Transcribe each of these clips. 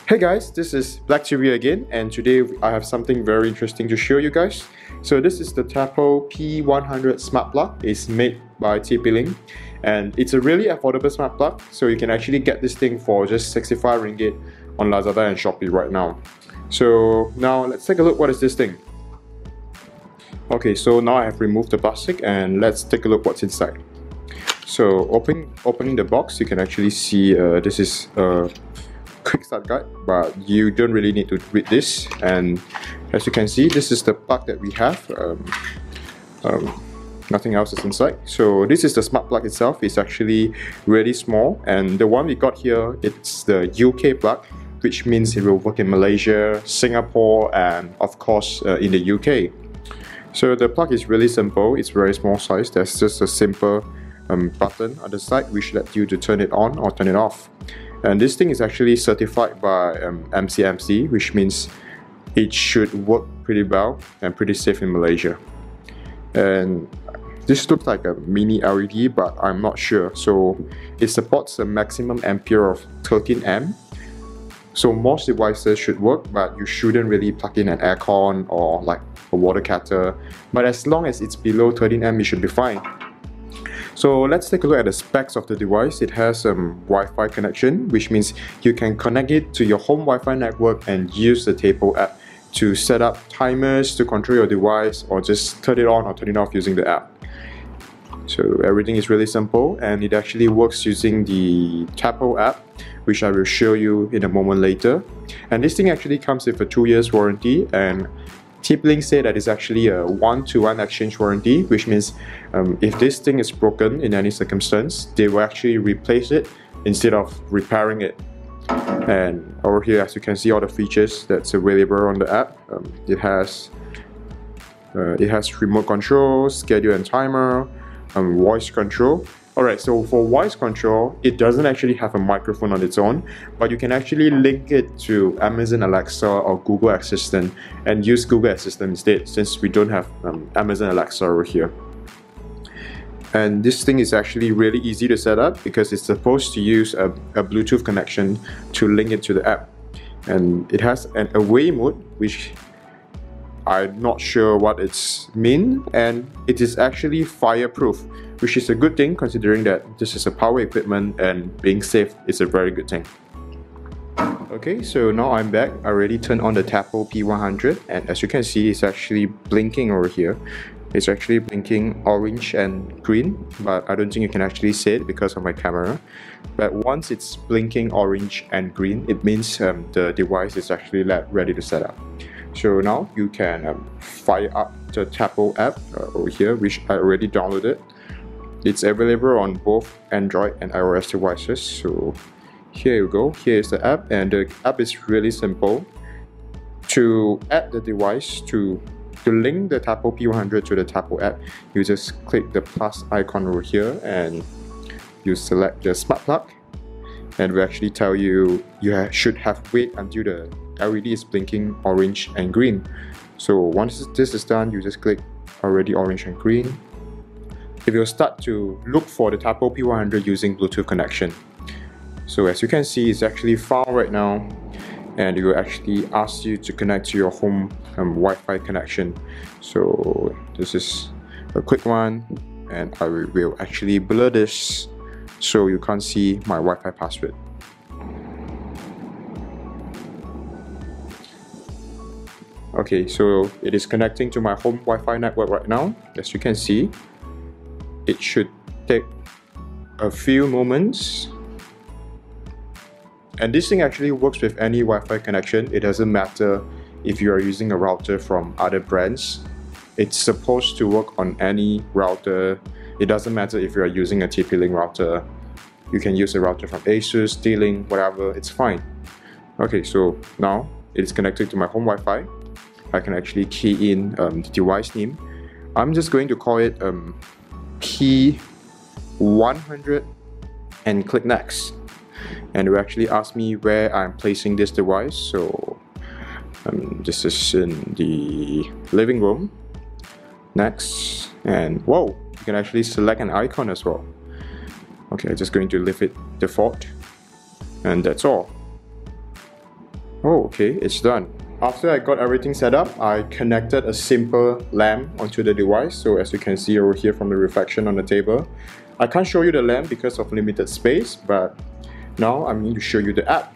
Hey guys, this is Black TV again, and today I have something very interesting to show you guys. So this is the Tapo P100 smart plug. It's made by TP-Link and it's a really affordable smart plug, so you can actually get this thing for just 65 ringgit on Lazada and Shopee right now. So now let's take a look. What is this thing? Okay, so now I have removed the plastic and let's take a look what's inside. So opening the box, you can actually see this is a quick start guide, but you don't really need to read this. And as you can see, this is the plug that we have. Nothing else is inside. So this is the smart plug itself. It's actually really small, and the one we got here, it's the UK plug, which means it will work in Malaysia, Singapore, and of course in the UK. So the plug is really simple. It's very small size. There's just a simple button on the side which lets you to turn it on or turn it off. And this thing is actually certified by MCMC, which means it should work pretty well and pretty safe in Malaysia. And this looks like a mini LED, but I'm not sure. So it supports a maximum ampere of 13 amp. So most devices should work, but you shouldn't really plug in an aircon or like a water kettle. But as long as it's below 13 amp, it should be fine. So let's take a look at the specs of the device. It has Wi-Fi connection, which means you can connect it to your home Wi-Fi network and use the Tapo app to set up timers to control your device, or just turn it on or turn it off using the app. So everything is really simple, and it actually works using the Tapo app, which I will show you in a moment later. And this thing actually comes with a 2 years warranty, and TP-Link said that it's actually a 1-to-1 exchange warranty, which means if this thing is broken in any circumstance, they will actually replace it instead of repairing it. And over here, as you can see, all the features that's available on the app. It has remote control, schedule and timer, voice control. Alright, so for voice control, it doesn't actually have a microphone on its own, but you can actually link it to Amazon Alexa or Google Assistant and use Google Assistant instead, since we don't have Amazon Alexa over here. And this thing is actually really easy to set up because it's supposed to use a Bluetooth connection to link it to the app. And it has an away mode, which I'm not sure what it's mean, and it is actually fireproof, which is a good thing considering that this is a power equipment and being safe is a very good thing. Okay, so now I'm back. I already turned on the Tapo P100, and as you can see, it's actually blinking over here. It's actually blinking orange and green, but I don't think you can actually see it because of my camera. But once it's blinking orange and green, it means the device is actually ready to set up. So now you can fire up the Tapo app over here, which I already downloaded. It's available on both Android and iOS devices. So here you go. Here is the app, and the app is really simple. To add the device, to link the Tapo P100 to the Tapo app, you just click the plus icon over here and you select the smart plug, and we actually tell you should have wait until the LED is blinking orange and green. So once this is done, you just click already orange and green. It will start to look for the Tapo P100 using Bluetooth connection. So as you can see, it's actually found right now, and it will actually ask you to connect to your home Wi-Fi connection. So this is a quick one, and I will actually blur this so you can't see my Wi-Fi password. Okay, so it is connecting to my home Wi-Fi network right now. As you can see, it should take a few moments. And this thing actually works with any Wi-Fi connection. It doesn't matter if you are using a router from other brands. It's supposed to work on any router. It doesn't matter if you are using a TP-Link router. You can use a router from Asus, D-Link, whatever, it's fine. Okay, so now it is connected to my home Wi-Fi. I can actually key in the device name. I'm just going to call it P100 and click next. And it will actually ask me where I'm placing this device. So this is in the living room. Next, and whoa, you can actually select an icon as well. Okay, I'm just going to leave it default, and that's all. Oh, okay, it's done. After I got everything set up, I connected a simple lamp onto the device. So as you can see over here from the reflection on the table, I can't show you the lamp because of limited space, but now I'm going to show you the app.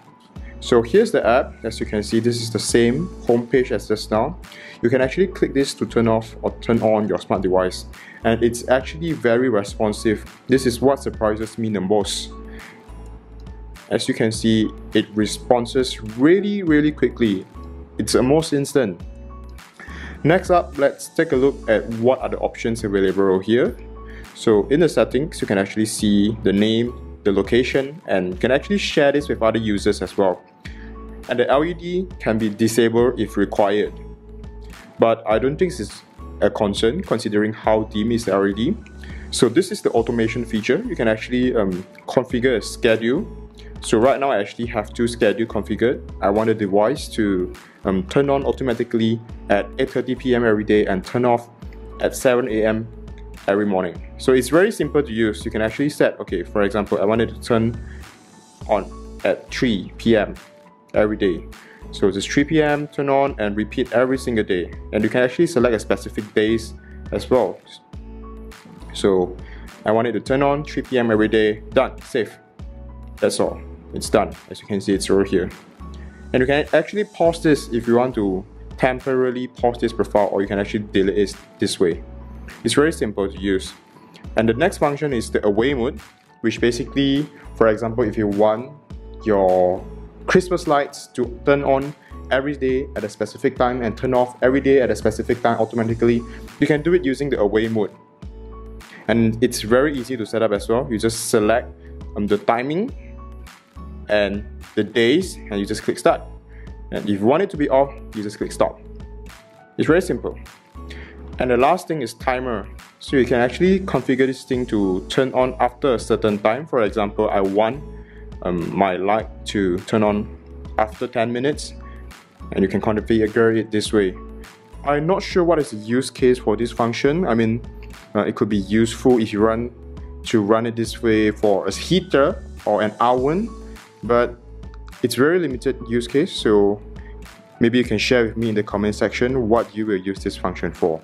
So here's the app. As you can see, this is the same homepage as just now. You can actually click this to turn off or turn on your smart device, and it's actually very responsive. This is what surprises me the most. As you can see, it responds really quickly. It's almost instant. Next up, let's take a look at what are the options available over here. So in the settings, you can actually see the name, the location, and you can actually share this with other users as well. And the LED can be disabled if required. But I don't think this is a concern considering how dim is the LED. So this is the automation feature. You can actually configure a schedule. So right now I actually have two schedules configured. I want the device to turn on automatically at 8:30 p.m. every day and turn off at 7 a.m. every morning. So it's very simple to use. You can actually set, okay, for example, I wanted to turn on at 3 p.m. every day. So this 3 p.m. turn on and repeat every single day. And you can actually select a specific days as well. So I want it to turn on 3 p.m. every day. Done. Save. That's all. It's done. As you can see, it's over here. And you can actually pause this if you want to temporarily pause this profile, or you can actually delete it this way. It's very simple to use. And the next function is the away mode, which basically, for example, if you want your Christmas lights to turn on every day at a specific time and turn off every day at a specific time automatically, you can do it using the away mode. And it's very easy to set up as well. You just select the timing and the days, and you just click start. And if you want it to be off, you just click stop. It's very simple. And the last thing is timer. So you can actually configure this thing to turn on after a certain time. For example, I want my light to turn on after 10 minutes, and you can configure it this way. I'm not sure what is the use case for this function. I mean, it could be useful if you run it this way for a heater or an oven, but it's very limited use case. So maybe you can share with me in the comment section what you will use this function for.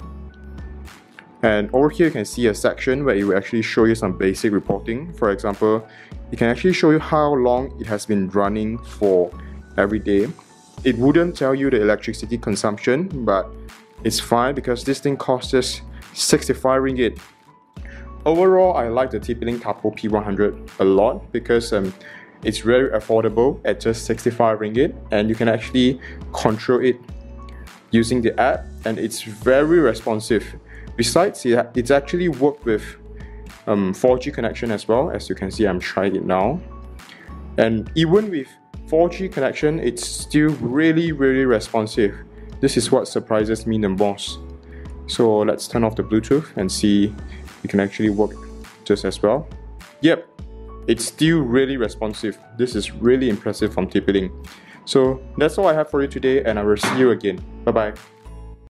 And over here you can see a section where it will actually show you some basic reporting. For example, it can actually show you how long it has been running for every day. It wouldn't tell you the electricity consumption, but it's fine because this thing costs us 65 ringgit. Overall, I like the TP-Link Tapo P100 a lot because it's very affordable at just 65 ringgit, and you can actually control it using the app, and it's very responsive. Besides, it's actually worked with 4G connection as well. As you can see, I'm trying it now. And even with 4G connection, it's still really responsive. This is what surprises me the most. So let's turn off the Bluetooth and see it can actually work just as well. Yep, it's still really responsive. This is really impressive from TP-Link. So that's all I have for you today, and I will see you again. Bye bye.